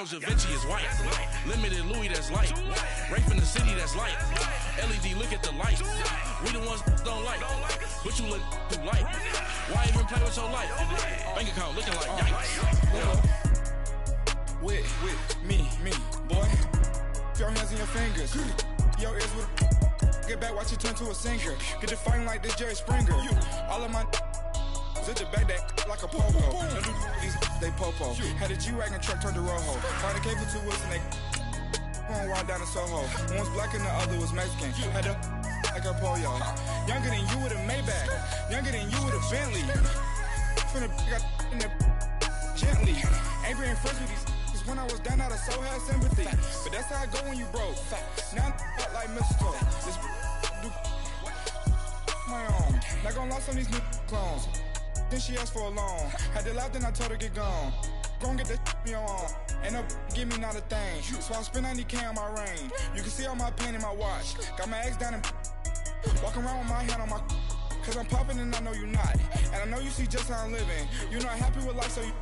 Polo Da Vinci is white. Limited Louis that's light. Rafe in the city that's light. LED look at the lights. We the ones don't like. But you look too light. Why even play with your life? Bank account looking like yikes. Yeah. With me, boy. Your hands and your fingers. Your ears with get back, watch you turn to a singer. Get to fighting like this Jerry Springer. All of my zip the back that like a popo. These they popo. Had a G-Wagon truck turned to Rojo. Find a cable 2 wheels and they going wild down in Soho. One was black and the other was Mexican. Had a like a pollo. Younger than you with a Maybach. Younger than you with a Bentley. From the got in the gently. Ain't been friends with these. When I was down out of so had sympathy. But that's how I go when you broke. Now I'm like mistletoe. This do my own. Not gonna lost on these new clones. Then she asked for a loan. Had to laugh, then I told her get gone. Gon' get that me on. Ain't no give me not a thing. So I spend 90K on my range. You can see all my pain in my watch. Got my ex down and walking around with my hand on my. Cause I'm popping and I know you not. And I know you see just how I'm living. You're not happy with life, so you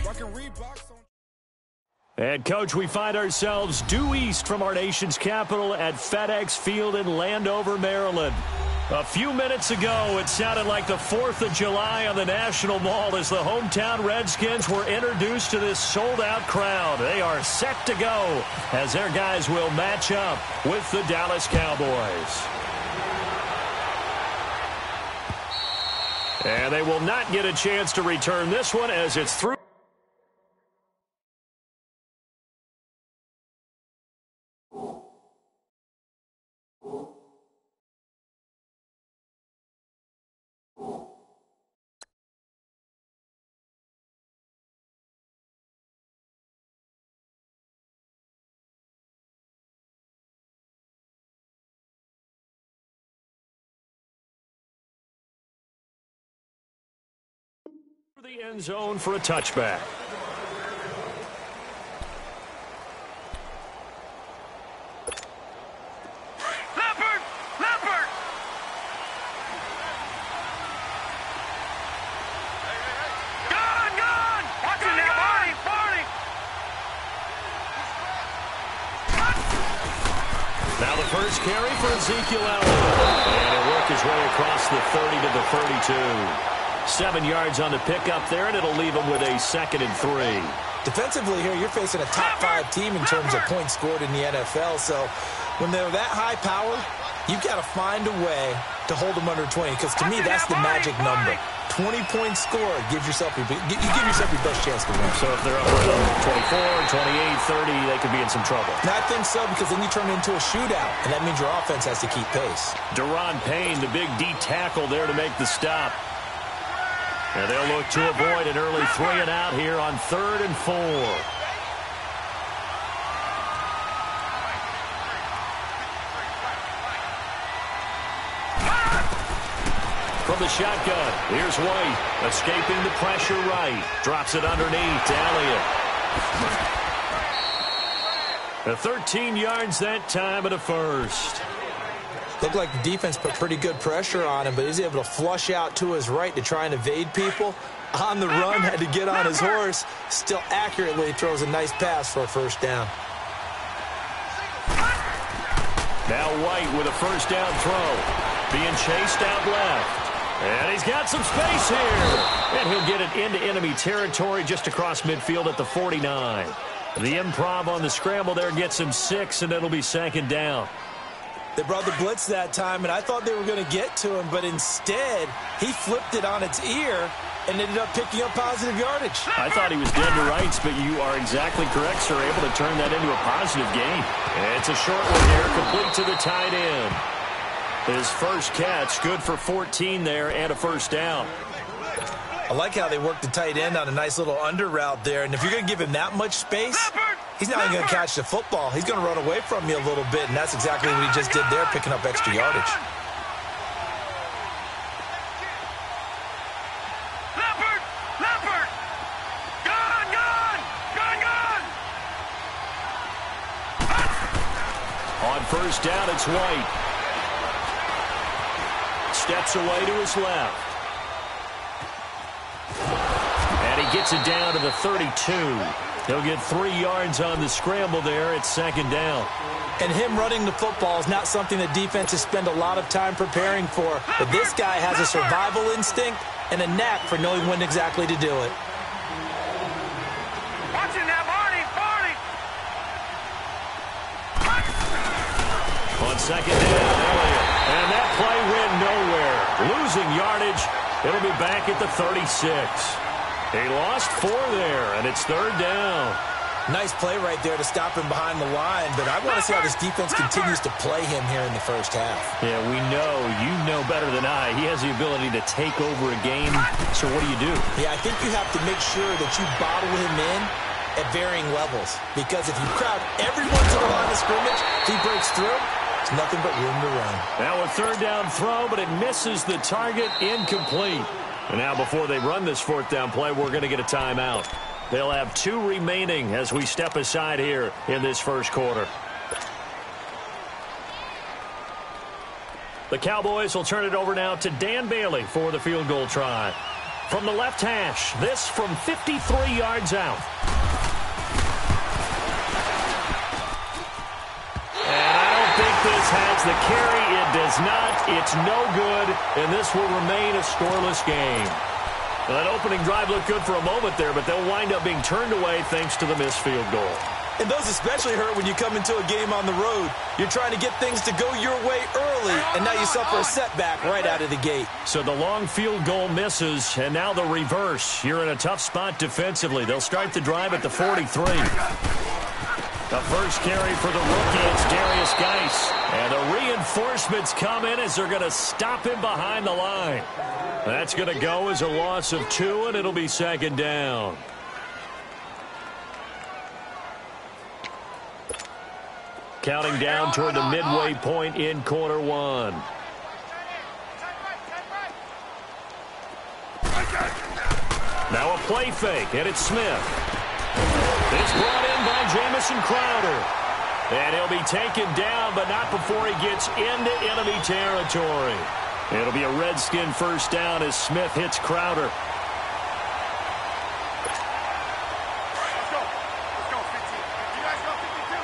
rockin' Reeboks on. And, Coach, we find ourselves due east from our nation's capital at FedEx Field in Landover, Maryland. A few minutes ago, it sounded like the 4th of July on the National Mall as the hometown Redskins were introduced to this sold-out crowd. They are set to go as their guys will match up with the Dallas Cowboys. And they will not get a chance to return this one as it's through. The end zone for a touchback. Leopard! Gone! Watch it now, Barney! Now the first carry for Ezekiel Elliott. And he'll work his way across the 30 to the 32. 7 yards on the pickup there, and it'll leave him with a 2nd and 3. Defensively here, you're facing a top 5 team in terms of points scored in the NFL. So when they're that high power, you've got to find a way to hold them under 20. Because to me, that's the magic number. 20 points scored gives yourself your best chance to win. So if they're up with 24, 28, 30, they could be in some trouble. And I think so, because then you turn it into a shootout, and that means your offense has to keep pace. Deron Payne, the big D tackle there to make the stop. And they'll look to avoid an early 3-and-out here on 3rd and 4. From the shotgun, here's White, escaping the pressure right. Drops it underneath to Elliott. The 13 yards that time and a first. Looked like the defense put pretty good pressure on him, but he's able to flush out to his right to try and evade people. On the run, had to get on his horse. Still accurately throws a nice pass for a first down. Now White with a first down throw. Being chased out left. And he's got some space here. And he'll get it into enemy territory just across midfield at the 49. The improv on the scramble there gets him 6, and it'll be 2nd down. They brought the blitz that time, and I thought they were going to get to him, but instead, he flipped it on its ear and ended up picking up positive yardage. I thought he was dead to rights, but you are exactly correct, sir. Able to turn that into a positive gain. It's a short one here, complete to the tight end. His first catch, good for 14 there and a first down. I like how they worked the tight end on a nice little under route there, and if you're going to give him that much space, he's not even going to catch the football. He's going to run away from you a little bit, and that's exactly what he just did there, picking up extra yardage. Leopard! Gone! On first down, it's White. Steps away to his left. And he gets it down to the 32. He'll get 3 yards on the scramble there. It's 2nd down. And him running the football is not something that defenses spend a lot of time preparing for. But this guy has a survival instinct and a knack for knowing when exactly to do it. Watching that, Barney! On 2nd down, Elliott. And that play went nowhere. Losing yardage. It'll be back at the 36. He lost 4 there, and it's 3rd down. Nice play right there to stop him behind the line, but I want to see how this defense continues to play him here in the first half. Yeah, we know. You know better than I. He has the ability to take over a game. So what do? Yeah, I think you have to make sure that you bottle him in at varying levels, because if you crowd everyone to the line of scrimmage, if he breaks through, it's nothing but room to run. Now a 3rd down throw, but it misses the target, incomplete. And now before they run this 4th down play, we're going to get a timeout. They'll have 2 remaining as we step aside here in this first quarter. The Cowboys will turn it over now to Dan Bailey for the field goal try. From the left hash, this from 53 yards out. And I don't think this has the carry. It does not. It's no good, and this will remain a scoreless game. Well, that opening drive looked good for a moment there, but they'll wind up being turned away thanks to the missed field goal. And those especially hurt when you come into a game on the road. You're trying to get things to go your way early, and now you suffer a setback right out of the gate. So the long field goal misses, and now the reverse. You're in a tough spot defensively. They'll start the drive at the 43. The first carry for the rookie, it's Darius Geis. And the reinforcements come in as they're going to stop him behind the line. That's going to go as a loss of 2, and it'll be 2nd down. Counting down toward the midway point in quarter 1. Now a play fake, and it's Smith. It's brought in by Jamison Crowder. And he'll be taken down, but not before he gets into enemy territory. It'll be a Redskin first down as Smith hits Crowder. Let's go. Let's go, 15. You guys go, 52.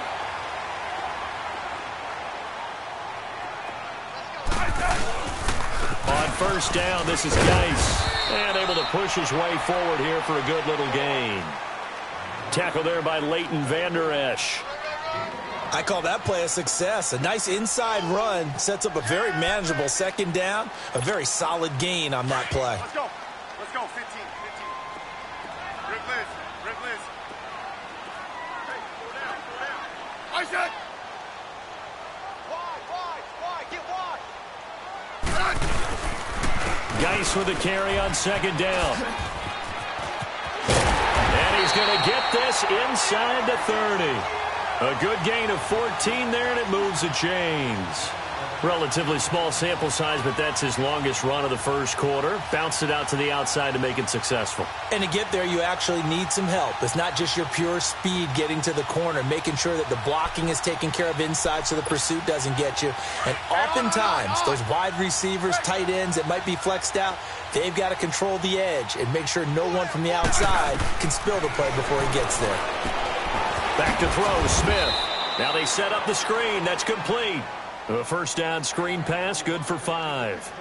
On first down, this is Geis. And able to push his way forward here for a good little gain. Tackle there by Leighton Vander Esch. I call that play a success. A nice inside run sets up a very manageable 2nd down. A very solid gain on that play. Let's go. Let's go, 15. Rip Liz. Hey, go down. Isaac! Wide, get wide. Geis with a carry on 2nd down. And he's going to get this inside the 30. A good gain of 14 there, and it moves the chains. Relatively small sample size, but that's his longest run of the first quarter. Bounced it out to the outside to make it successful. And to get there, you actually need some help. It's not just your pure speed getting to the corner, making sure that the blocking is taken care of inside so the pursuit doesn't get you. And oftentimes, those wide receivers, tight ends that might be flexed out, they've got to control the edge and make sure no one from the outside can spill the play before he gets there. Back to throw, Smith. Now they set up the screen. That's complete. A first down screen pass, good for 5.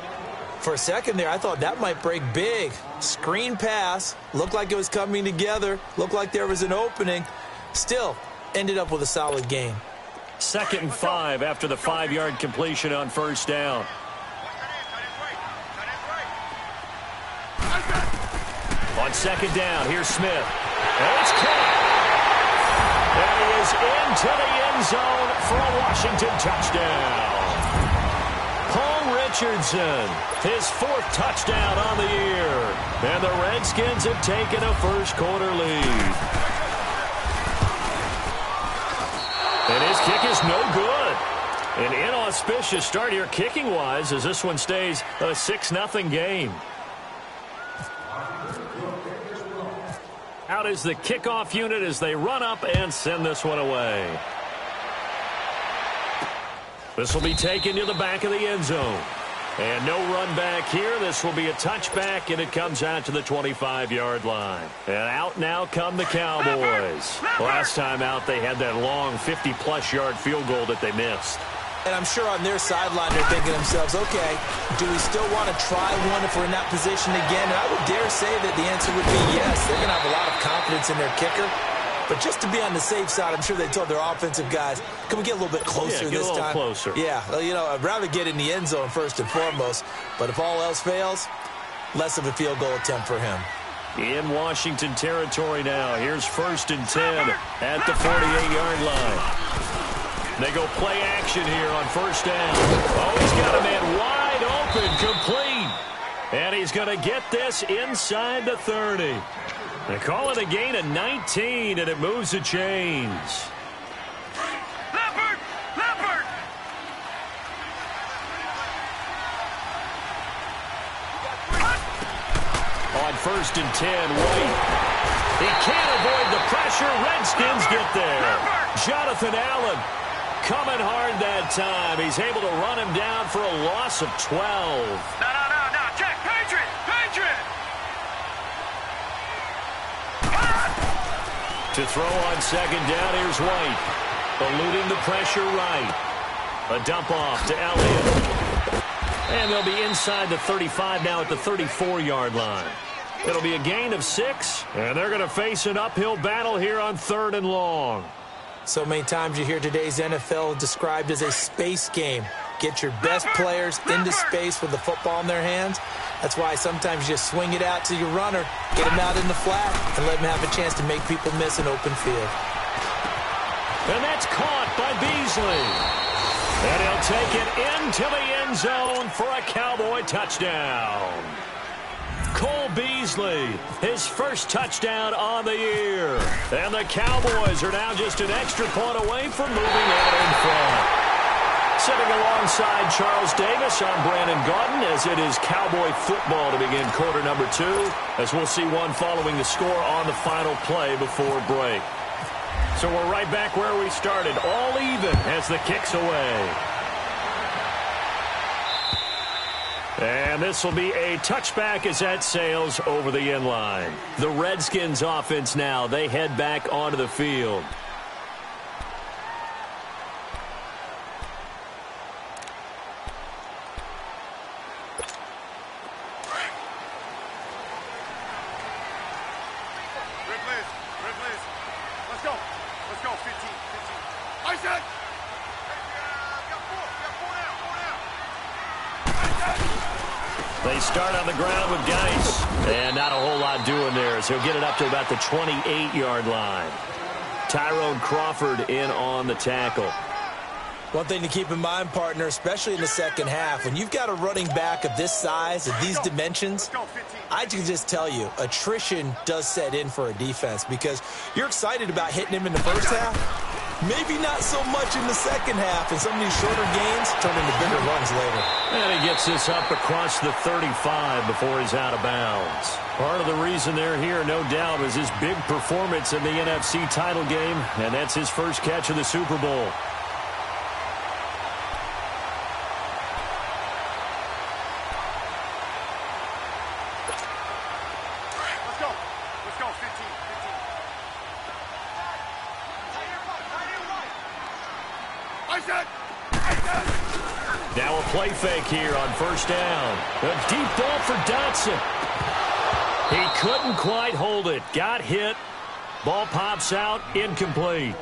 For a second there, I thought that might break big. Screen pass, looked like it was coming together, looked like there was an opening. Still, ended up with a solid gain. 2nd and 5 after the 5-yard completion on first down. On 2nd down, here's Smith. And it's caught. And he is into the end zone for a Washington touchdown. Paul Richardson, his 4th touchdown on the year. And the Redskins have taken a first-quarter lead. And his kick is no good. An inauspicious start here kicking-wise as this one stays a 6-0 game. Out is the kickoff unit as they run up and send this one away. This will be taken to the back of the end zone. And no run back here. This will be a touchback, and it comes out to the 25-yard line. And out now come the Cowboys. Last time out, they had that long 50-plus yard field goal that they missed. And I'm sure on their sideline they're thinking to themselves, okay, do we still want to try one if we're in that position again? And I would dare say that the answer would be yes. They're going to have a lot of confidence in their kicker. But just to be on the safe side, I'm sure they told their offensive guys, can we get a little bit closer this time? Closer. Yeah, well, you know, I'd rather get in the end zone first and foremost. But if all else fails, less of a field goal attempt for him. In Washington territory now. Here's 1st and 10 at the 48-yard line. They go play action here on 1st down. Oh, he's got a man wide open, complete. And he's going to get this inside the 30. They call it a gain of 19, and it moves the chains. Leopard! Leopard! On 1st and 10, White. He can't avoid the pressure. Redskins get there. Jonathan Allen coming hard that time. He's able to run him down for a loss of 12. No. Check. Patriot! Patriot! To throw on 2nd down, here's White. Eluding the pressure right. A dump off to Elliott. And they'll be inside the 35 now at the 34-yard line. It'll be a gain of 6, and they're going to face an uphill battle here on 3rd and long. So many times you hear today's NFL described as a space game. Get your best players into space with the football in their hands. That's why sometimes you just swing it out to your runner, get him out in the flat, and let him have a chance to make people miss an open field. And that's caught by Beasley. And he'll take it into the end zone for a Cowboy touchdown. Cole Beasley, his first touchdown on the year. And the Cowboys are now just an extra point away from moving out in front. Sitting alongside Charles Davis, I'm Brandon Gaudin, as it is Cowboy football to begin quarter number 2, as we'll see one following the score on the final play before break. So we're right back where we started, all even as the kick's away. And this will be a touchback as that sails over the end line. The Redskins offense now, they head back onto the field. They start on the ground with Geis. And not a whole lot doing there, so he'll get it up to about the 28-yard line. Tyrone Crawford in on the tackle. One thing to keep in mind, partner, especially in the second half, when you've got a running back of this size, of these dimensions, I can just tell you, attrition does set in for a defense because you're excited about hitting him in the first half. Maybe not so much in the second half, and some of these shorter gains turn into bigger runs later. And he gets this up across the 35 before he's out of bounds. Part of the reason they're here, no doubt, was his big performance in the NFC title game, and that's his first catch of the Super Bowl. Let's go, 15. Now a play fake here on first down. A deep ball for Dotson. He couldn't quite hold it. Got hit. Ball pops out. Incomplete.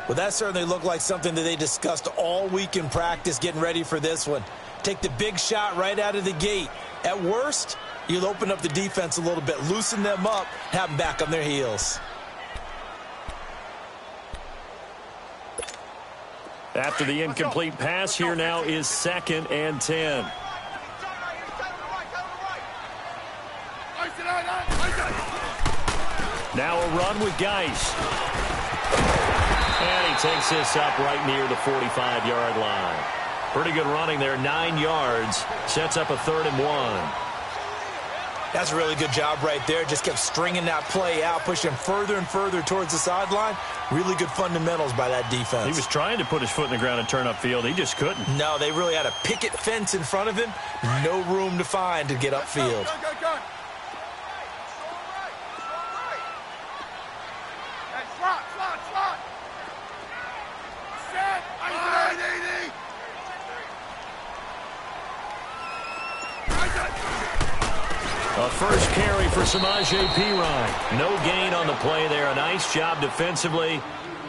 Well, that certainly looked like something that they discussed all week in practice getting ready for this one. Take the big shot right out of the gate. At worst, you'll open up the defense a little bit, loosen them up, have them back on their heels. After the incomplete pass, here now is 2nd and 10. Now a run with Geis. And he takes this up right near the 45-yard line. Pretty good running there, 9 yards. Sets up a 3rd and 1. That's a really good job right there. Just kept stringing that play out, pushing further and further towards the sideline. Really good fundamentals by that defense. He was trying to put his foot in the ground and turn upfield. He just couldn't. No, they really had a picket fence in front of him. No room to find to get upfield. Go. Hey, slot. Set. A first carry for Samaje Perine. No gain on the play there. A nice job defensively,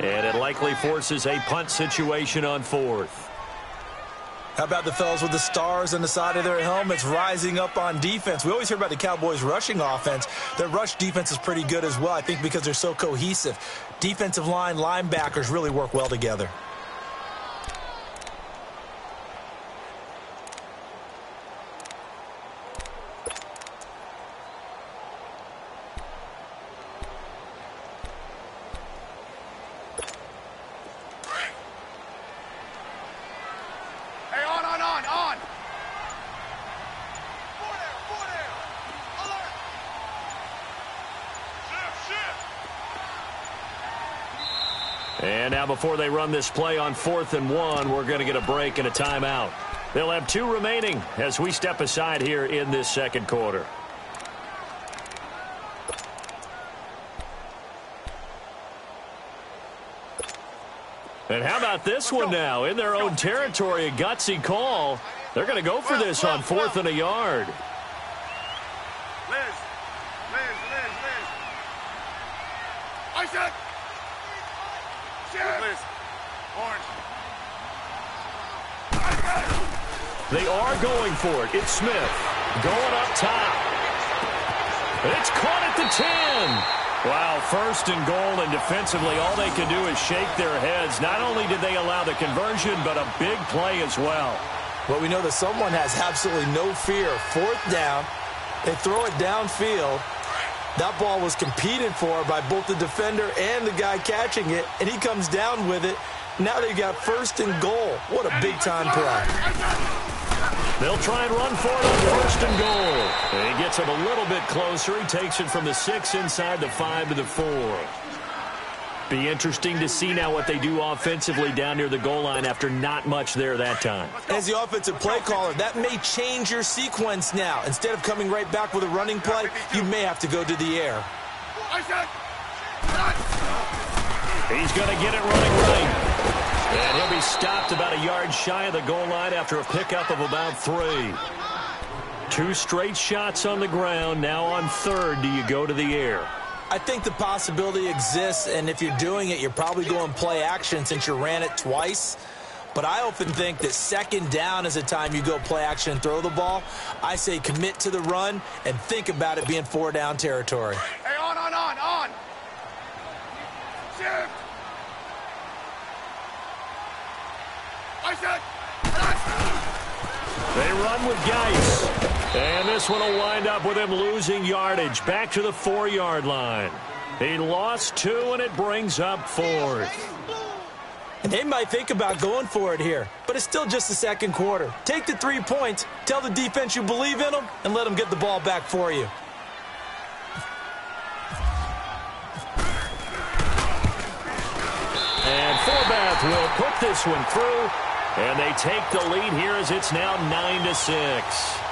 and it likely forces a punt situation on 4th. How about the fellas with the stars on the side of their helmets rising up on defense? We always hear about the Cowboys' rushing offense. Their rush defense is pretty good as well, I think, because they're so cohesive. Defensive line, linebackers really work well together. And now before they run this play on 4th and 1, we're going to get a break and a timeout. They'll have 2 remaining as we step aside here in this second quarter. And how about this one now? In their own territory, a gutsy call. They're going to go for this on 4th and a yard. Liz. I said. Liz. Orange. They are going for it. It's Smith going up top. It's caught at the 10. Wow, 1st and goal, and defensively all they can do is shake their heads. Not only did they allow the conversion, but a big play as well. Well, we know that someone has absolutely no fear. 4th down. They throw it downfield. That ball was competed for by both the defender and the guy catching it, and he comes down with it. Now they've got 1st and goal. What a big-time play. They'll try and run for it on 1st and goal. And he gets him a little bit closer. He takes it from the 6 inside the 5 to the 4. Be interesting to see now what they do offensively down near the goal line after not much there that time. As the offensive play caller, that may change your sequence now. Instead of coming right back with a running play, you may have to go to the air. He's going to get it running right. And he'll be stopped about a yard shy of the goal line after a pickup of about 3. 2 straight shots on the ground. Now on 3rd, do you go to the air? I think the possibility exists, and if you're doing it, you're probably going play action since you ran it twice. But I often think that 2nd down is the time you go play action and throw the ball. I say commit to the run and think about it being 4-down territory. Hey, on. Shift. I said. They run with Geis. And this one will wind up with him losing yardage back to the 4-yard line. He lost 2, and it brings up 4th. And they might think about going for it here, but it's still just the second quarter. Take the 3 points, tell the defense you believe in them, and let them get the ball back for you. And Forbath will put this one through, and they take the lead here as it's now 9-6.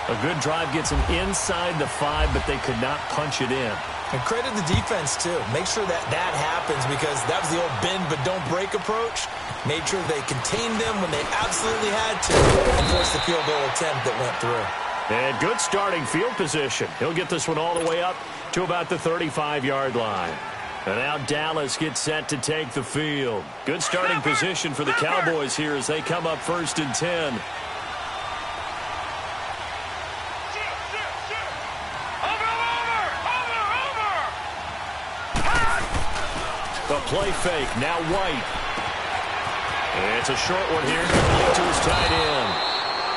A good drive gets them inside the 5, but they could not punch it in. And credit the defense, too. Make sure that happens because that was the old bend but don't break approach. Made sure they contained them when they absolutely had to and forced the field goal attempt that went through. And good starting field position. He'll get this one all the way up to about the 35-yard line. And now Dallas gets set to take the field. Good starting position for the Cowboys here as they come up 1st and 10. The play fake, now White. It's a short one here, complete to his tight end.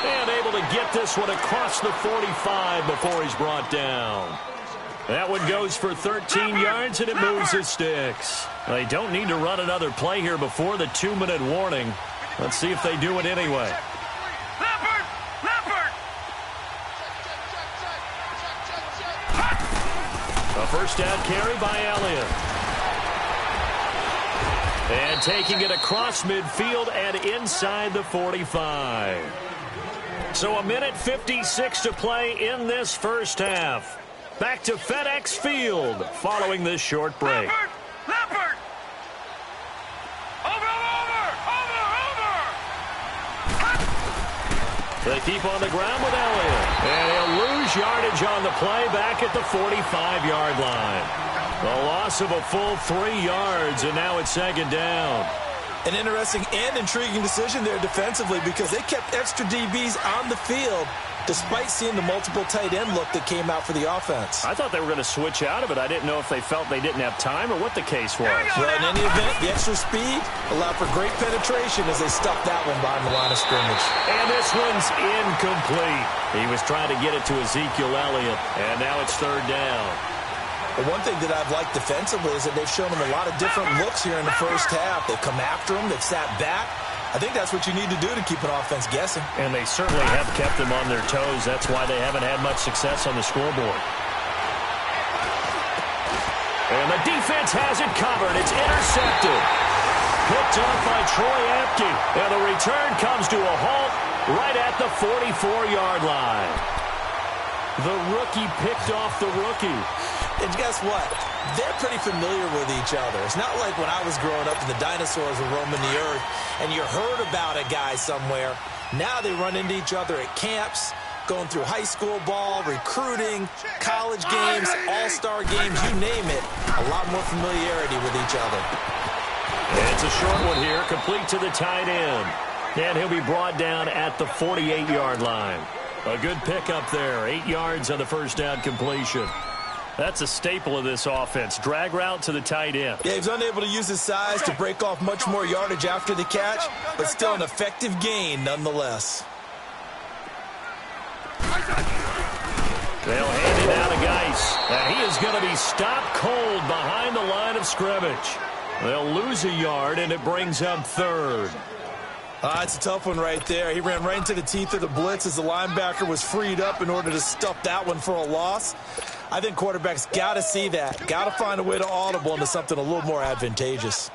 And able to get this one across the 45 before he's brought down. That one goes for 13 yards, and it moves the sticks. They don't need to run another play here before the 2-minute warning. Let's see if they do it anyway. first down carry by Elliott. And taking it across midfield and inside the 45. So a minute 56 to play in this first half. Back to FedEx Field following this short break. Leopard! Over! They keep on the ground with Elliott. And he'll lose yardage on the play back at the 45-yard line. The loss of a full 3 yards, and now it's second down. An interesting and intriguing decision there defensively because they kept extra DBs on the field despite seeing the multiple tight end look that came out for the offense. I thought they were going to switch out of it. I didn't know if they felt they didn't have time or what the case was. Well, in any event, the extra speed allowed for great penetration as they stuffed that one behind the line of scrimmage. And this one's incomplete. He was trying to get it to Ezekiel Elliott, and now it's third down. But one thing that I've liked defensively is that they've shown him a lot of different looks here in the first half. They've come after him. They've sat back. I think that's what you need to do to keep an offense guessing. And they certainly have kept them on their toes. That's why they haven't had much success on the scoreboard. And the defense has it covered. It's intercepted. Picked off by Troy Apke. And the return comes to a halt right at the 44-yard line. The rookie picked off the rookie. And guess what? They're pretty familiar with each other. It's not like when I was growing up and the dinosaurs were roaming the earth and you heard about a guy somewhere. Now they run into each other at camps, going through high school ball, recruiting, college games, all-star games, you name it. A lot more familiarity with each other. It's a short one here, complete to the tight end. And he'll be brought down at the 48-yard line. A good pickup there, 8 yards on the first down completion. That's a staple of this offense. Drag route to the tight end. Yeah, he's unable to use his size to break off much more yardage after the catch, but still an effective gain nonetheless. They'll hand it out to Geis. And he is going to be stopped cold behind the line of scrimmage. They'll lose a yard, and it brings up third. It's a tough one right there. He ran right into the teeth of the blitz as the linebacker was freed up in order to stuff that one for a loss. I think quarterbacks got to see that. Got to find a way to audible into something a little more advantageous.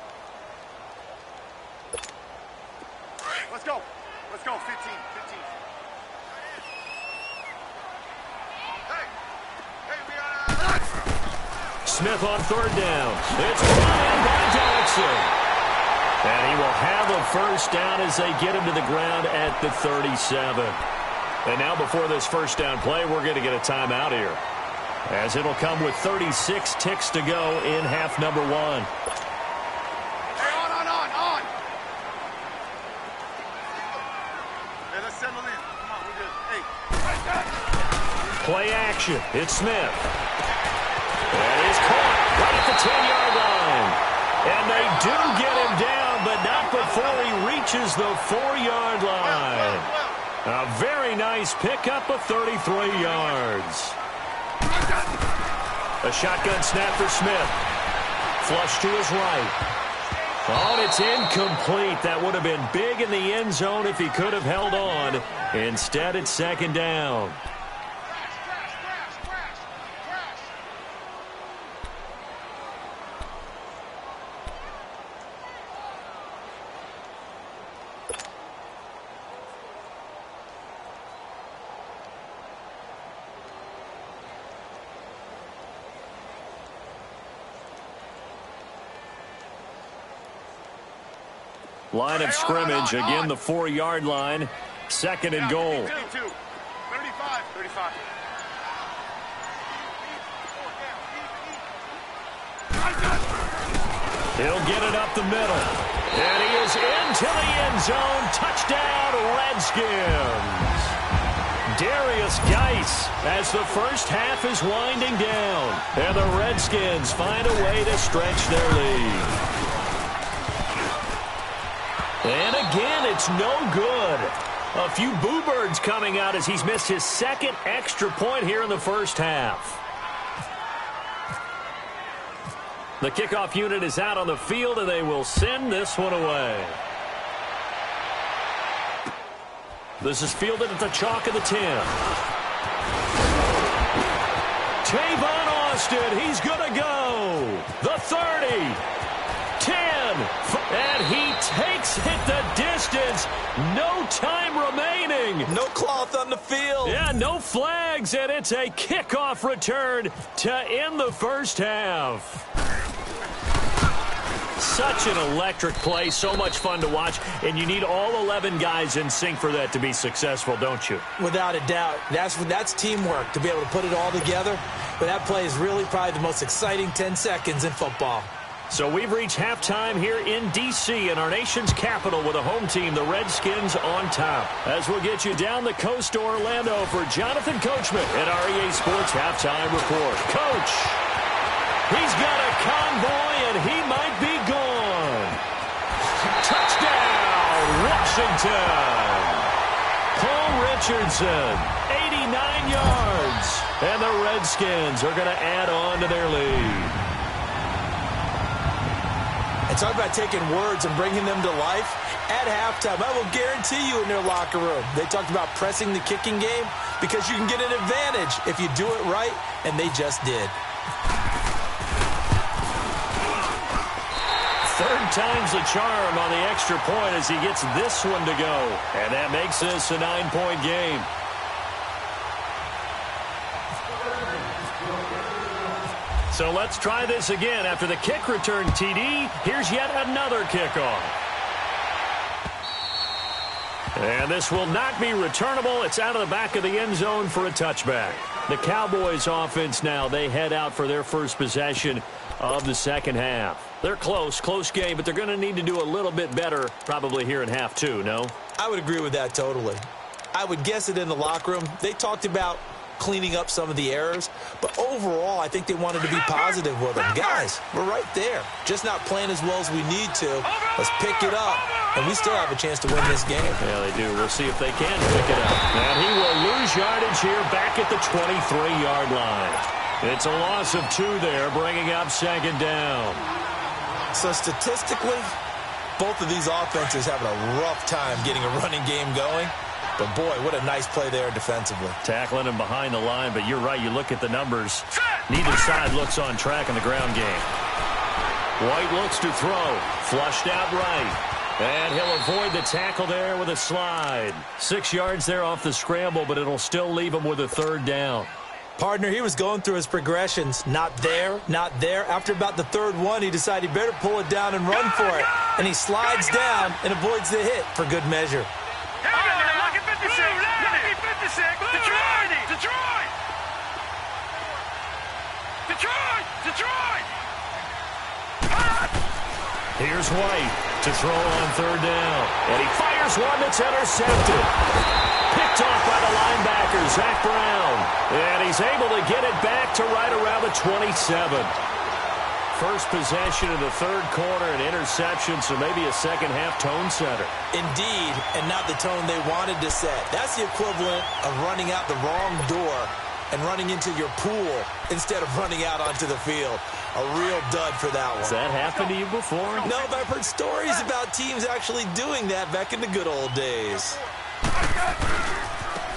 Let's go. 15. Smith on third down. It's brought in by Jackson. And he will have a first down as they get him to the ground at the 37. And now before this first down play, we're going to get a timeout here, as it'll come with 36 ticks to go in half number one. Hey, on. Hey, let's settle in. Come on, we're good. Hey. Play action. It's Smith. And he's caught right at the 10-yard line. And they do get him down, but not before he reaches the 4-yard line. A very nice pickup of 33 yards. A shotgun snap for Smith. Flush to his right. Oh, and it's incomplete. That would have been big in the end zone if he could have held on. Instead, it's second down. Line of scrimmage, again the 4-yard line, second and goal. 35. He'll get it up the middle. And he is into the end zone. Touchdown, Redskins. Darius Geis as the first half is winding down. And the Redskins find a way to stretch their lead. And again, it's no good. A few boo birds coming out as he's missed his second extra point here in the first half. The kickoff unit is out on the field, and they will send this one away. This is fielded at the chalk of the 10. Tavon adjusted. He's going to go. The 30. 10. And he takes it the distance. No time remaining. No cloth on the field. Yeah, no flags, and it's a kickoff return to end the first half. Such an electric play, so much fun to watch, and you need all 11 guys in sync for that to be successful, don't you? Without a doubt. That's teamwork, to be able to put it all together. But that play is really probably the most exciting 10 seconds in football. So we've reached halftime here in D.C. in our nation's capital with a home team, the Redskins, on top. As we'll get you down the coast to Orlando for Jonathan Coachman at our EA Sports Halftime Report. Coach, he's got a convoy, and he might be gone. Touchdown, Washington. Paul Richardson, 89 yards. And the Redskins are going to add on to their lead. And talk about taking words and bringing them to life. At halftime, I will guarantee you in their locker room, they talked about pressing the kicking game because you can get an advantage if you do it right, and they just did. Third time's the charm on the extra point as he gets this one to go. And that makes this a 9-point game. So let's try this again. After the kick return TD, here's yet another kickoff. And this will not be returnable. It's out of the back of the end zone for a touchback. The Cowboys offense now, they head out for their first possession of the second half. They're close game, but they're going to need to do a little bit better probably here in half two, no? I would agree with that totally. I would guess it in the locker room. They talked about cleaning up some of the errors, but overall I think they wanted to be positive with them. Guys, we're right there, just not playing as well as we need to. Let's pick it up, and we still have a chance to win this game. Yeah, they do. We'll see if they can pick it up. And he will lose yardage here back at the 23-yard line. It's a loss of 2 there, bringing up second down. So statistically, both of these offenses having a rough time getting a running game going. But, boy, what a nice play there defensively. Tackling him behind the line, but you're right. You look at the numbers. Neither side looks on track in the ground game. White looks to throw. Flushed out right. And he'll avoid the tackle there with a slide. 6 yards there off the scramble, but it'll still leave him with a third down. Partner, he was going through his progressions. Not there, not there. After about the third one, he decided he better pull it down and run for it. And he slides down and avoids the hit for good measure. Detroit! Here's White to throw on third down. And he fires one that's intercepted. Picked off by the linebacker, Zach Brown. And he's able to get it back to right around the 27. First possession of the third quarter, an interception, so maybe a second-half tone setter. Indeed, and not the tone they wanted to set. That's the equivalent of running out the wrong door and running into your pool instead of running out onto the field. A real dud for that one. Has that happened to you before? No, but I've heard stories about teams actually doing that back in the good old days.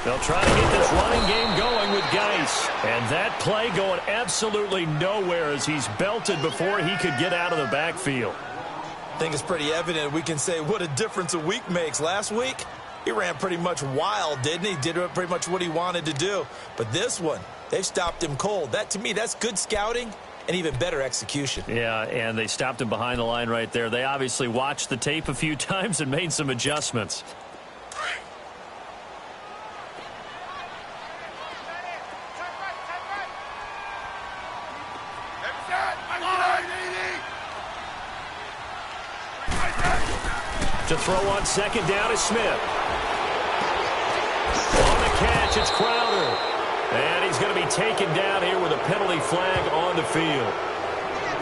They'll try to get this running game going with Geis. And that play going absolutely nowhere as he's belted before he could get out of the backfield. I think it's pretty evident. We can say what a difference a week makes. Last week, he ran pretty much wild, didn't he? Did pretty much what he wanted to do. But this one, they've stopped him cold. That, to me, that's good scouting and even better execution. Yeah, and they stopped him behind the line right there. They obviously watched the tape a few times and made some adjustments. To throw on second down is Smith. On the catch, it's Crowder. And he's going to be taken down here with a penalty flag on the field.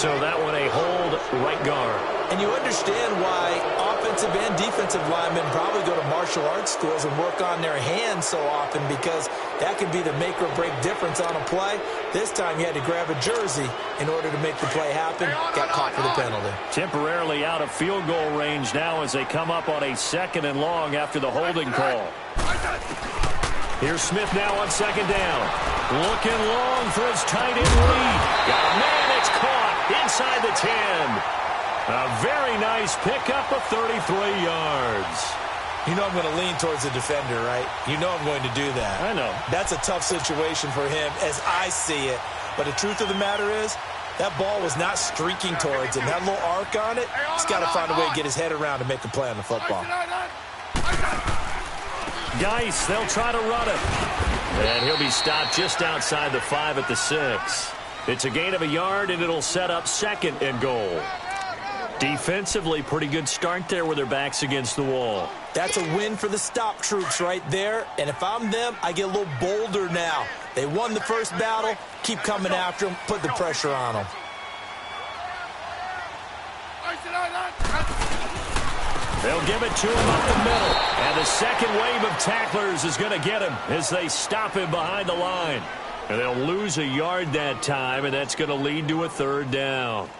So that one a hold right guard. And you understand why offensive and defensive linemen probably go to martial arts schools and work on their hands so often, because that can be the make or break difference on a play. This time you had to grab a jersey in order to make the play happen. Got caught for the penalty. Temporarily out of field goal range now as they come up on a 2nd and long after the holding call. Here's Smith now on second down. Looking long for his tight end lead. Got a man, it's caught inside the 10. A very nice pickup of 33 yards. You know I'm going to lean towards the defender, right? You know I'm going to do that. I know. That's a tough situation for him as I see it. But the truth of the matter is, that ball was not streaking towards him. That little arc on it, he's got to find a way to get his head around to make a play on the football. Geis, they'll try to run it. And he'll be stopped just outside the 5 at the 6. It's a gain of a yard, and it'll set up 2nd and goal. Defensively, pretty good start there with their backs against the wall. That's a win for the stop troops right there. And if I'm them, I get a little bolder now. They won the first battle. Keep coming after them. Put the pressure on them. They'll give it to him up the middle. And the second wave of tacklers is going to get him as they stop him behind the line. And they'll lose a yard that time, and that's going to lead to a 3rd down.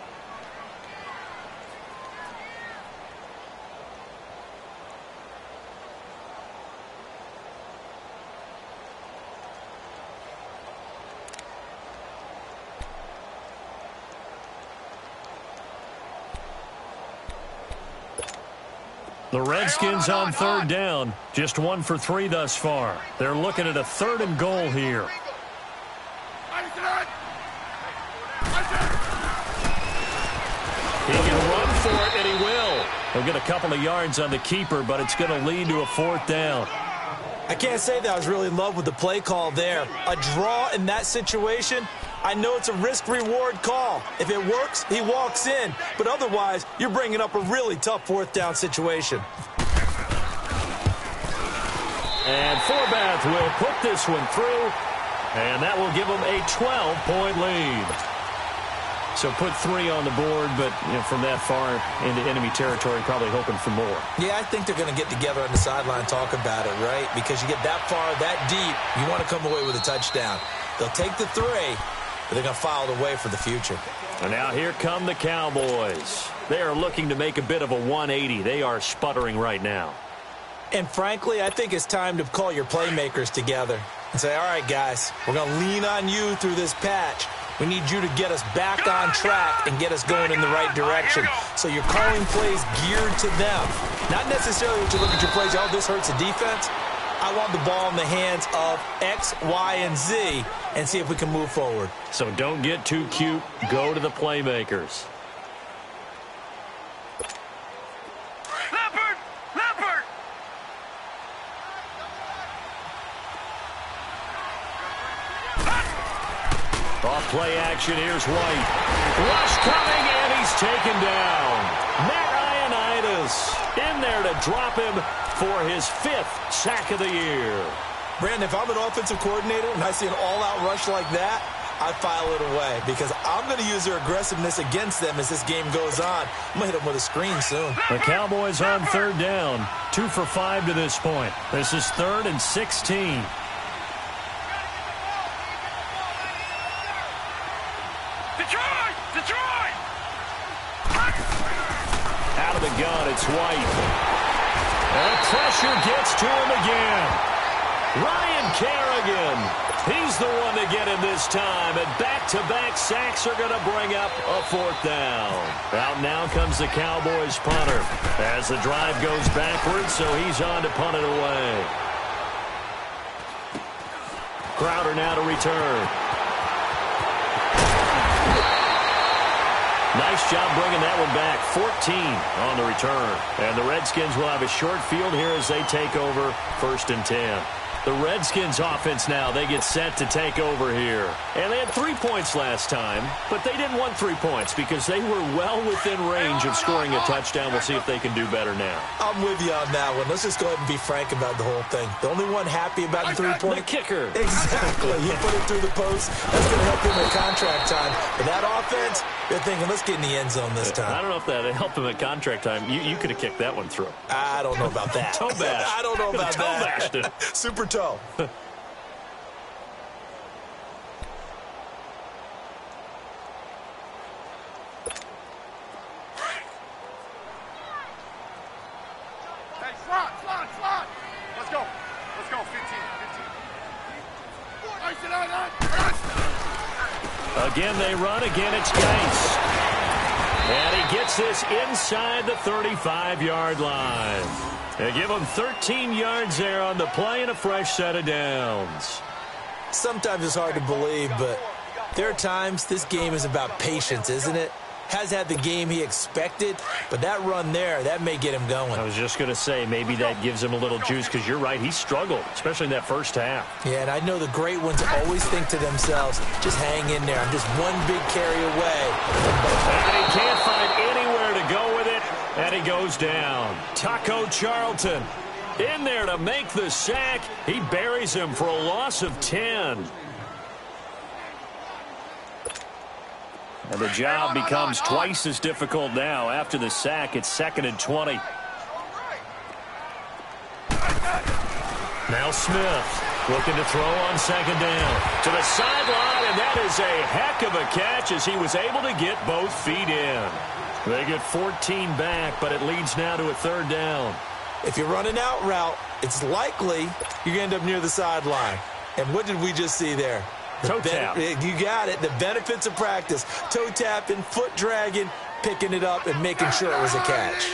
The Redskins on 3rd down. Just 1 for 3 thus far. They're looking at a 3rd and goal here. He can run for it, and he will. He'll get a couple of yards on the keeper, but it's going to lead to a 4th down. I can't say that I was really in love with the play call there. A draw in that situation, I know it's a risk-reward call. If it works, he walks in. But otherwise, you're bringing up a really tough 4th down situation. And Forbath will put this one through, and that will give them a 12-point lead. So put 3 on the board, but from that far into enemy territory, probably hoping for more. Yeah, I think they're going to get together on the sideline and talk about it, right? Because you get that far, that deep, you want to come away with a touchdown. They'll take the 3, but they're going to file it away for the future. And now here come the Cowboys. They are looking to make a bit of a 180. They are sputtering right now. And frankly, I think it's time to call your playmakers together and say, all right, guys, we're going to lean on you through this patch. We need you to get us back on track and get us going in the right direction. So you're calling plays geared to them. Not necessarily that you look at your plays, oh, this hurts the defense. I want the ball in the hands of X, Y, and Z and see if we can move forward. So don't get too cute. Go to the playmakers. Off play action, here's White. Rush coming, and he's taken down. Matt Ioannidis in there to drop him for his 5th sack of the year. Brandon, if I'm an offensive coordinator and I see an all-out rush like that, I file it away because I'm going to use their aggressiveness against them as this game goes on. I'm going to hit them with a screen soon. The Cowboys on 3rd down. 2 for 5 to this point. This is 3rd and 16. Out of the gun, it's White. And pressure gets to him again. Ryan Kerrigan. He's the one to get him this time. And back-to-back sacks are going to bring up a 4th down. Out now comes the Cowboys punter as the drive goes backwards, so he's on to punt it away. Crowder now to return. Nice job bringing that one back. 14 on the return. And the Redskins will have a short field here as they take over 1st and 10. The Redskins offense now, they get set to take over here. And they had 3 points last time, but they didn't want 3 points because they were well within range of scoring a touchdown. We'll see if they can do better now. I'm with you on that one. Let's just go ahead and be frank about the whole thing. The only one happy about the 3-point. The kicker. Exactly. He put it through the post. That's going to help him at contract time. But that offense, they're thinking, let's get in the end zone this time. I don't know if that helped him at contract time. You could have kicked that one through. I don't know about that. Toe bash. I don't know about toe that. Bashed it. Super toe. Hey, slot. Let's go. 15. Again they run. Again it's Geis. And he gets this inside the 35-yard line. They give him 13 yards there on the play and a fresh set of downs. Sometimes it's hard to believe, but there are times this game is about patience, isn't it? Has had the game he expected, but that run there, that may get him going. I was just going to say, maybe that gives him a little juice, because you're right, he struggled, especially in that first half. Yeah, and I know the great ones always think to themselves, just hang in there. I'm just one big carry away. And he can't find anywhere to go with it, and he goes down. Taco Charlton in there to make the sack. He buries him for a loss of 10. And the job becomes twice as difficult now. After the sack, it's 2nd and 20. Now Smith looking to throw on 2nd down. To the sideline, and that is a heck of a catch as he was able to get both feet in. They get 14 back, but it leads now to a 3rd down. If you're running out route, it's likely you're going to end up near the sideline. And what did we just see there? Toe tap. You got it. The benefits of practice. Toe tapping, foot dragging, picking it up, and making sure it was a catch.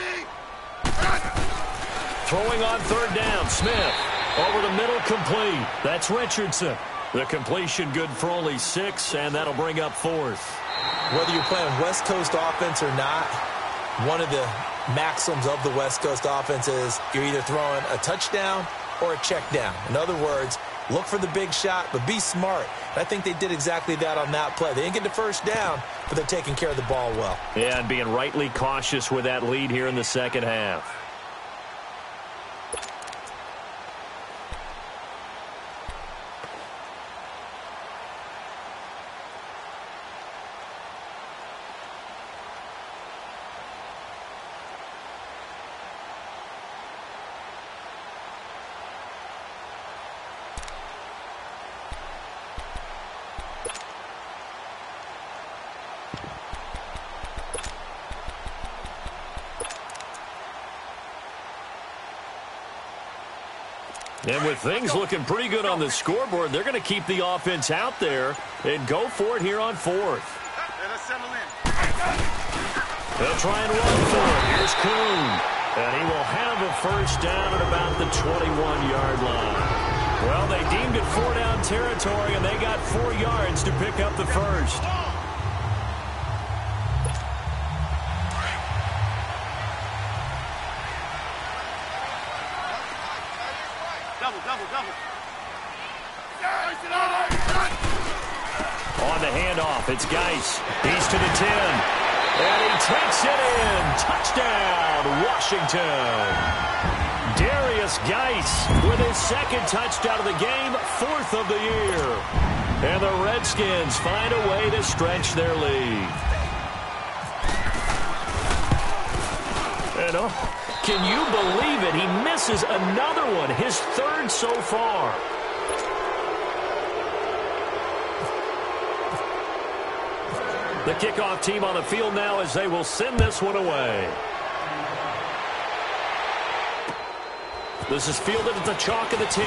Throwing on 3rd down. Smith over the middle, complete. That's Richardson. The completion good for only 6, and that'll bring up 4th. Whether you're playing West Coast offense or not, one of the maxims of the West Coast offense is you're either throwing a touchdown or a check down. In other words, look for the big shot, but be smart. And I think they did exactly that on that play. They didn't get the first down, but they're taking care of the ball well. Yeah, and being rightly cautious with that lead here in the second half. And with things looking pretty good on the scoreboard, they're going to keep the offense out there and go for it here on 4th. Let's settle in. They'll try and run for it. Here's Kuhn. And he will have a first down at about the 21-yard line. Well, they deemed it 4-down territory, and they got 4 yards to pick up the first. Double. On the handoff, it's Geis. He's to the 10. And he takes it in. Touchdown, Washington. Darius Geis with his 2nd touchdown of the game, 4th of the year. And the Redskins find a way to stretch their lead. And can you believe it? He misses another one, his 3rd so far. The kickoff team on the field now as they will send this one away. This is fielded at the chalk of the 10.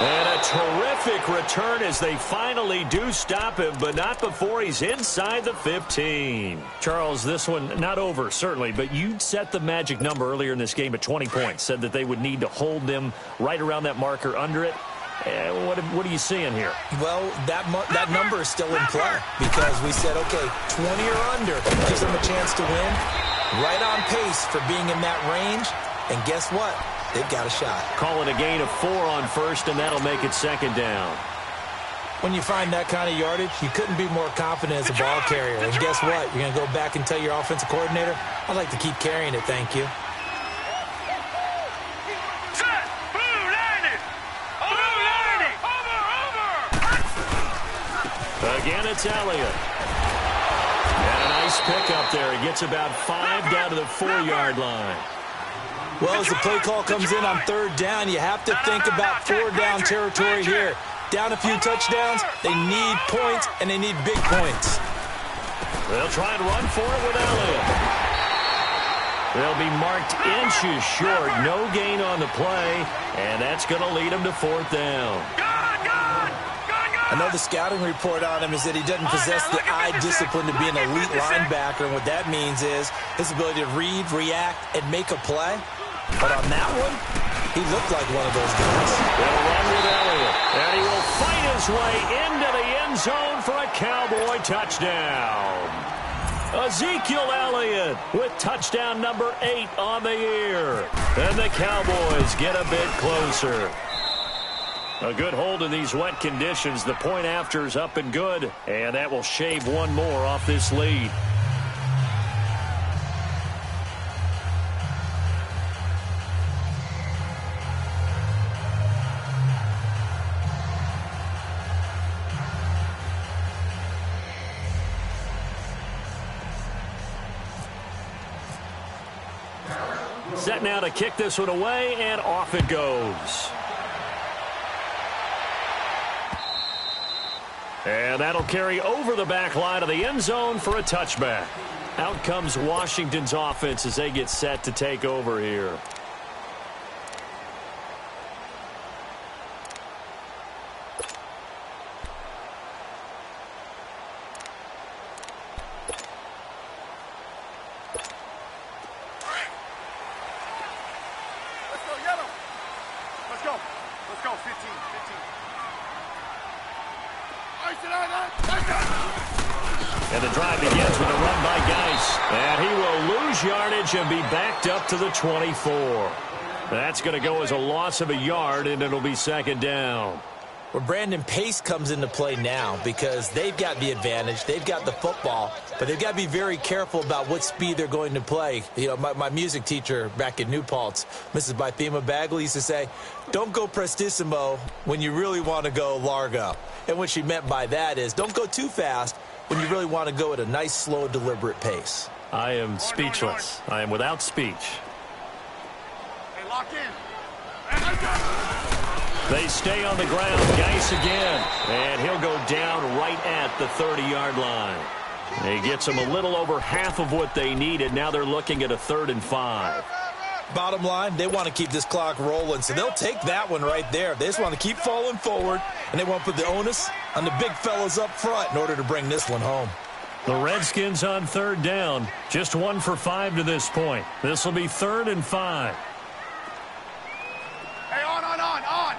And a terrific return as they finally do stop him, but not before he's inside the 15. Charles, this one not over, certainly, but you set the magic number earlier in this game at 20 points, said that they would need to hold them right around that marker under it. What are you seeing here? Well, that number is still in play because we said, okay, 20 or under gives them a chance to win. Right on pace for being in that range. And guess what? They've got a shot. Call it a gain of 4 on 1st, and that'll make it 2nd down. When you find that kind of yardage, you couldn't be more confident as a ball carrier. And guess what? You're going to go back and tell your offensive coordinator, I'd like to keep carrying it, thank you. Again, it's Elliott. And a nice pickup there. He gets about 5 down to the 4-yard line. Well, as the play call comes in on 3rd down, you have to think about 4-down territory here. Down a few touchdowns, they need points, and they need big points. They'll try and run for it with Elliott. They'll be marked inches short. No gain on the play, and that's going to lead them to fourth down. I know the scouting report on him is that he doesn't possess the eye discipline to be an elite linebacker, and what that means is his ability to read, react, and make a play. But on that one, he looked like one of those guys. They'll run with Elliott, and he will fight his way into the end zone for a Cowboy touchdown. Ezekiel Elliott with touchdown number 8 on the year. And the Cowboys get a bit closer. A good hold in these wet conditions. The point after is up and good, and that will shave one more off this lead. Set now to kick this one away, and off it goes. And that'll carry over the back line of the end zone for a touchback. Out comes Washington's offense as they get set to take over here. And the drive begins with a run by Geis. And he will lose yardage and be backed up to the 24. That's going to go as a loss of a yard, and it'll be second down. Well, Brandon, pace comes into play now because they've got the advantage. They've got the football, but they've got to be very careful about what speed they're going to play. You know, my music teacher back in New Paltz, Mrs. Bythema Bagley, used to say, don't go prestissimo when you really want to go largo. And what she meant by that is don't go too fast when you really want to go at a nice, slow, deliberate pace. I am speechless. I am without speech. Hey, lock in. They stay on the ground. Geis again. And he'll go down right at the 30-yard line. He gets them a little over half of what they needed. Now they're looking at a 3rd and 5. Bottom line, they want to keep this clock rolling, so they'll take that one right there. They just want to keep falling forward, and they want to put the onus on the big fellas up front in order to bring this one home. The Redskins on 3rd down. Just 1 for 5 to this point. This will be 3rd and 5. Hey, on.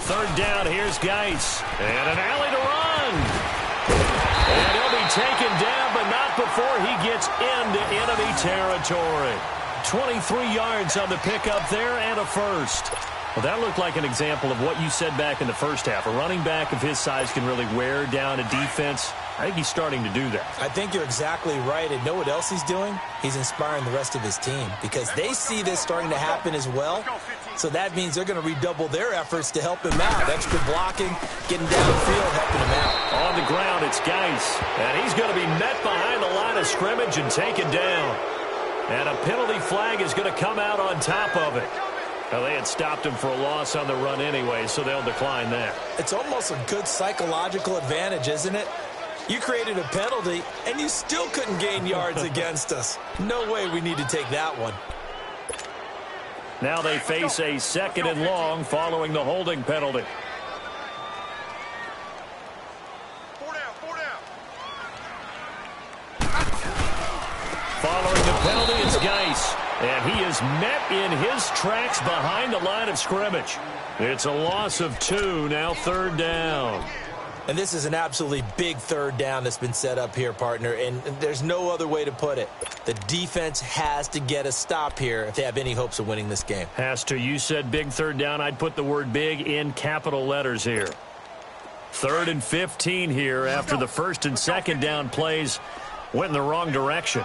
3rd down, here's Geis. And an alley to run. And he'll be taken down, but not before he gets into enemy territory. 23 yards on the pickup there and a first. Well, that looked like an example of what you said back in the first half. A running back of his size can really wear down a defense. I think he's starting to do that. I think you're exactly right. And know what else he's doing? He's inspiring the rest of his team because they see this starting to happen as well. So that means they're going to redouble their efforts to help him out. Extra blocking, getting downfield, helping him out. On the ground, it's Geis. And he's going to be met behind the line of scrimmage and taken down. And a penalty flag is going to come out on top of it. Well, they had stopped him for a loss on the run anyway, so they'll decline that. It's almost a good psychological advantage, isn't it? You created a penalty, and you still couldn't gain yards against us. No way we need to take that one. Now they face a 2nd and long following the holding penalty. 4 down. Following the penalty, it's Geis. And he is met in his tracks behind the line of scrimmage. It's a loss of 2, now 3rd down. And this is an absolutely big 3rd down that's been set up here, partner, and there's no other way to put it. The defense has to get a stop here if they have any hopes of winning this game. Has to. You said big 3rd down. I'd put the word big in capital letters here. 3rd and 15 here after the 1st and 2nd down plays went in the wrong direction.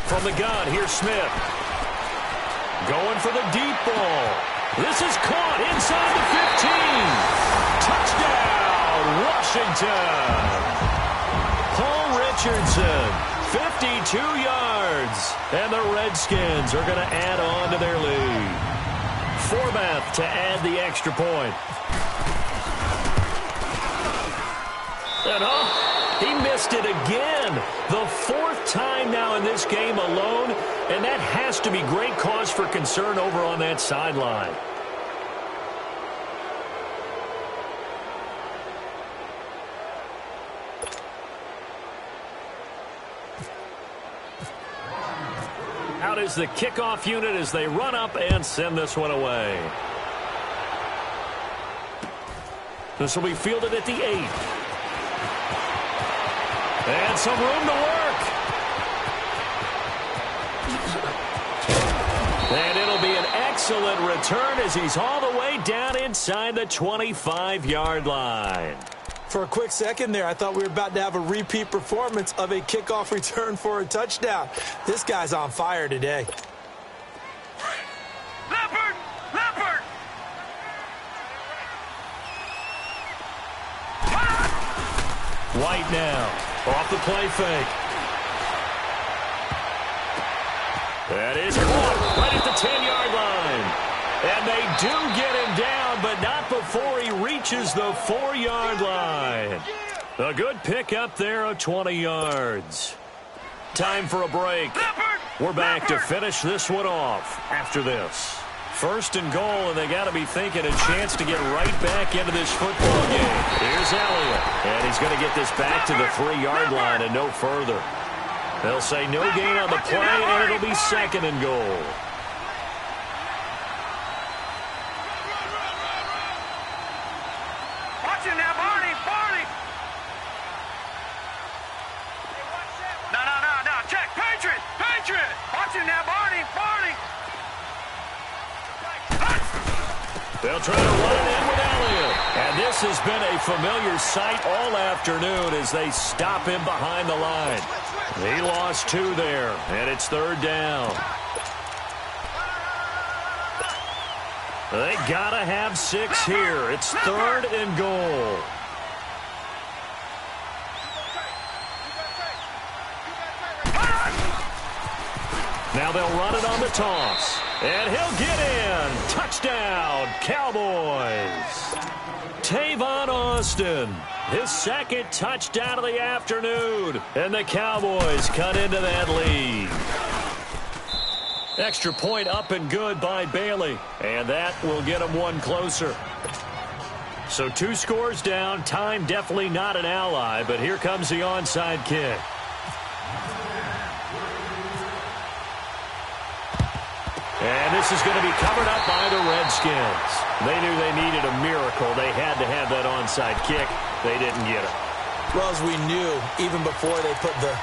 From the gun, here's Smith. Going for the deep ball. This is caught inside the 15. Touchdown, Washington. Paul Richardson, 52 yards. And the Redskins are going to add on to their lead. Forbath to add the extra point. And he missed it again. The fourth time now in this game alone, and that has to be great cause for concern over on that sideline. Out is the kickoff unit as they run up and send this one away. This will be fielded at the 8. And some room to work. And it'll be an excellent return as he's all the way down inside the 25-yard line. For a quick second there, I thought we were about to have a repeat performance of a kickoff return for a touchdown. This guy's on fire today. Leopard! Leopard! White now, off the play fake. That is caught right at the 10-yard line. And they do get him down, but not before he reaches the 4-yard line. A good pickup there of 20 yards. Time for a break. We're back to finish this one off after this. First and goal, and they got to be thinking a chance to get right back into this football game. Here's Elliott, and he's going to get this back to the 3-yard line and no further. They'll say no gain on the play, and it'll be second and goal. They'll try to run it in with Elliott. And this has been a familiar sight all afternoon as they stop him behind the line. He lost 2 there, and it's third down. They got to have 6 here. It's third and goal. Now they'll run it on the toss. And he'll get in. Touchdown, Cowboys. Tavon Austin, his second touchdown of the afternoon. And the Cowboys cut into that lead. Extra point up and good by Bailey. And that will get him one closer. So 2 scores down. Time definitely not an ally, but here comes the onside kick. And this is going to be covered up by the Redskins. They knew they needed a miracle. They had to have that onside kick. They didn't get it. Well, as we knew, even before they put the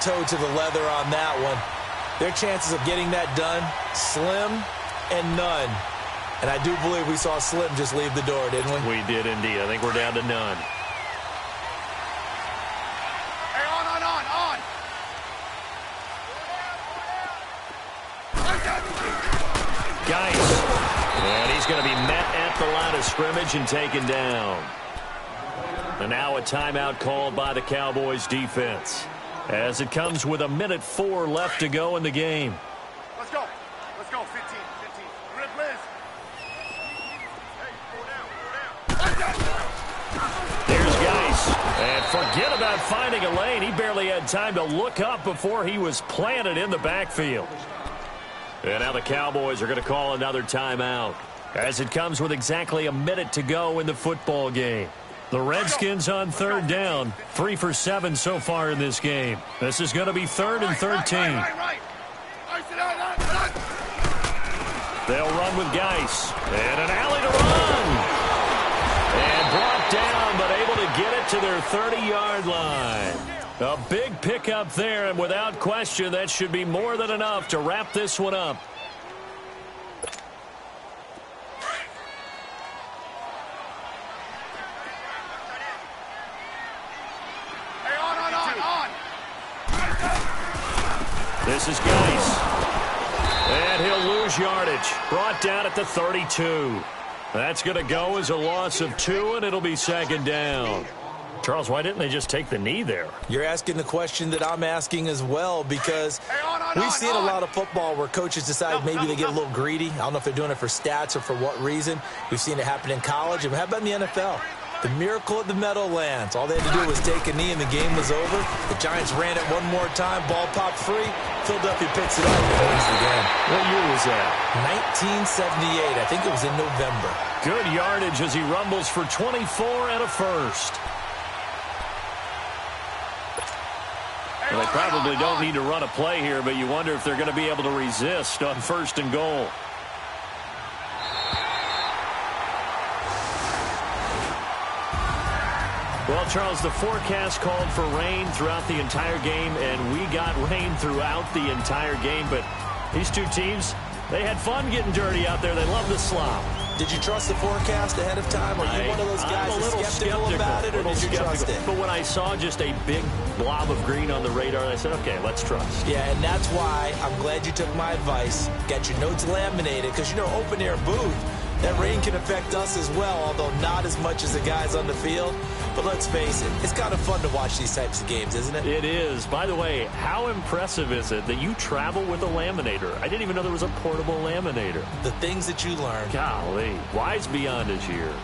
toe to the leather on that one, their chances of getting that done, slim and none. And I do believe we saw Slim just leave the door, didn't we? We did indeed. I think we're down to none. Hey, on. Geis. And he's going to be met at the line of scrimmage and taken down. And now a timeout called by the Cowboys defense as it comes with 1:04 left to go in the game. Let's go. 15. Rip Liz. Hey, go down. There's Geis. And forget about finding a lane. He barely had time to look up before he was planted in the backfield. And now the Cowboys are going to call another timeout as it comes with exactly a minute to go in the football game. The Redskins on third down, 3 for 7 so far in this game. This is going to be 3rd and 13. They'll run with Geis. And an alley to run. And brought down, but able to get it to their 30-yard line. A big pickup there, and without question, that should be more than enough to wrap this one up. Hey, on. This is Geis. And he'll lose yardage. Brought down at the 32. That's going to go as a loss of 2, and it'll be second down. Charles, why didn't they just take the knee there? You're asking the question that I'm asking as well, because we've seen a lot of football where coaches decide maybe they get a little greedy. I don't know if they're doing it for stats or for what reason. We've seen it happen in college, and how about in the NFL? The miracle at the Meadowlands. All they had to do was take a knee, and the game was over. The Giants ran it one more time. Ball popped free. Philadelphia picks it up and wins the game. What year was that? 1978. I think it was in November. Good yardage as he rumbles for 24 and a first. Well, they probably don't need to run a play here, but you wonder if they're going to be able to resist on 1st and goal. Well, Charles, the forecast called for rain throughout the entire game, and we got rain throughout the entire game. But these two teams, they had fun getting dirty out there. They love the slop. Did you trust the forecast ahead of time? Are you one of those guys that's skeptical about it, or did you trust it? But when I saw just a big blob of green on the radar, I said, okay, let's trust. Yeah, and that's why I'm glad you took my advice. Got your notes laminated, because, you know, open-air booth, that rain can affect us as well, although not as much as the guys on the field. But let's face it, it's kind of fun to watch these types of games, isn't it? It is. By the way, how impressive is it that you travel with a laminator? I didn't even know there was a portable laminator. The things that you learn. Golly, wise beyond his years.